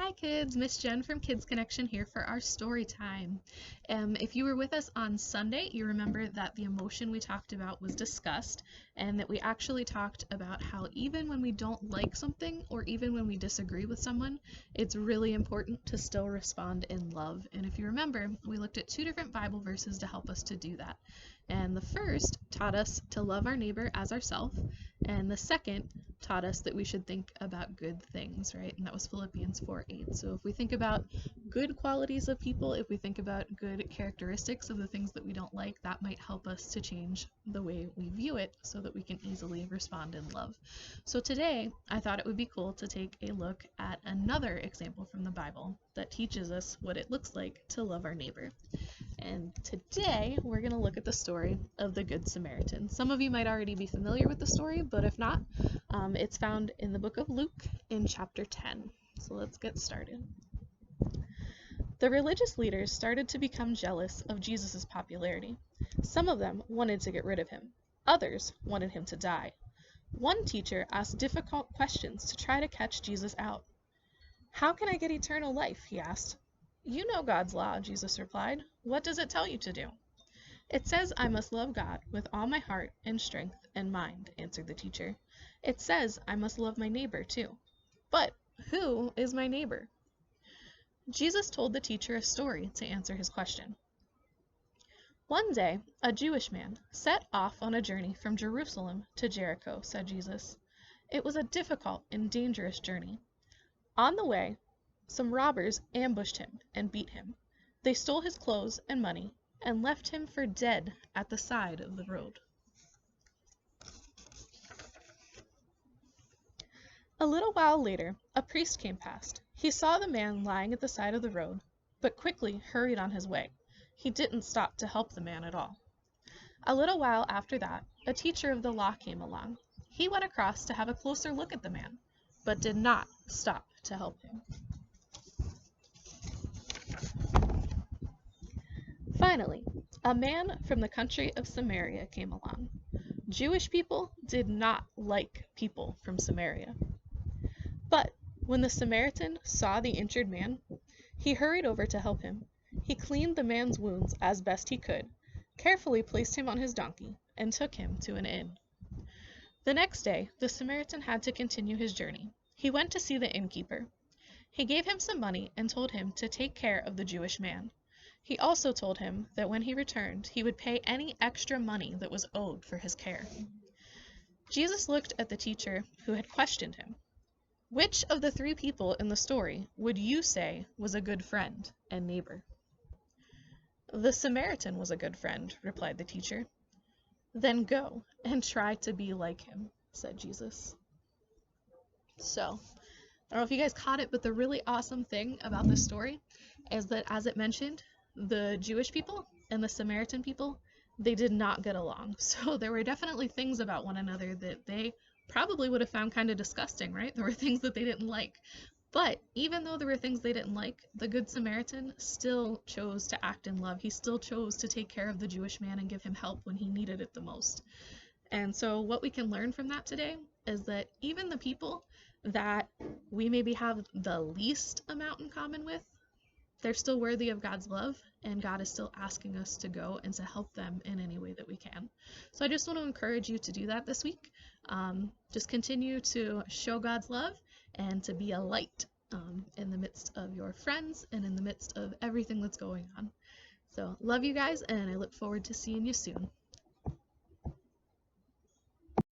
Hi kids, Miss Jen from Kids Connection here for our story time. If you were with us on Sunday, you remember that the emotion we talked about was disgust, and that we actually talked about how even when we don't like something or even when we disagree with someone, it's really important to still respond in love. And if you remember, we looked at two different Bible verses to help us to do that. And the first taught us to love our neighbor as ourselves, and the second taught us that we should think about good things, right? And that was Philippians 4:8. So if we think about good qualities of people, if we think about good characteristics of the things that we don't like, that might help us to change the way we view it so that we can easily respond in love. So today, I thought it would be cool to take a look at another example from the Bible that teaches us what it looks like to love our neighbor. And today we're going to look at the story of the Good Samaritan. Some of you might already be familiar with the story, but if not, it's found in the book of Luke in chapter 10. So let's get started. The religious leaders started to become jealous of Jesus' popularity. Some of them wanted to get rid of him. Others wanted him to die. One teacher asked difficult questions to try to catch Jesus out. "How can I get eternal life?" he asked. "You know God's law," Jesus replied. "What does it tell you to do?" "It says I must love God with all my heart and strength and mind," answered the teacher. "It says I must love my neighbor too." "But who is my neighbor?" Jesus told the teacher a story to answer his question. "One day, a Jewish man set off on a journey from Jerusalem to Jericho," said Jesus. "It was a difficult and dangerous journey. On the way, some robbers ambushed him and beat him. They stole his clothes and money and left him for dead at the side of the road." A little while later, a priest came past. He saw the man lying at the side of the road, but quickly hurried on his way. He didn't stop to help the man at all. A little while after that, a teacher of the law came along. He went across to have a closer look at the man, but did not stop to help him. Finally, a man from the country of Samaria came along. Jewish people did not like people from Samaria. But when the Samaritan saw the injured man, he hurried over to help him. He cleaned the man's wounds as best he could, carefully placed him on his donkey, and took him to an inn. The next day, the Samaritan had to continue his journey. He went to see the innkeeper. He gave him some money and told him to take care of the Jewish man. He also told him that when he returned, he would pay any extra money that was owed for his care. Jesus looked at the teacher who had questioned him. "Which of the three people in the story would you say was a good friend and neighbor?" "The Samaritan was a good friend," replied the teacher. "Then go and try to be like him," said Jesus. So, I don't know if you guys caught it, but the really awesome thing about this story is that, as it mentioned, the Jewish people and the Samaritan people, they did not get along. So there were definitely things about one another that they probably would have found kind of disgusting, right? There were things that they didn't like. But even though there were things they didn't like, the Good Samaritan still chose to act in love. He still chose to take care of the Jewish man and give him help when he needed it the most. And so what we can learn from that today is that even the people that we maybe have the least amount in common with, they're still worthy of God's love, and God is still asking us to go and to help them in any way that we can. So I just want to encourage you to do that this week. Just continue to show God's love and to be a light in the midst of your friends and in the midst of everything that's going on. So love you guys, and I look forward to seeing you soon.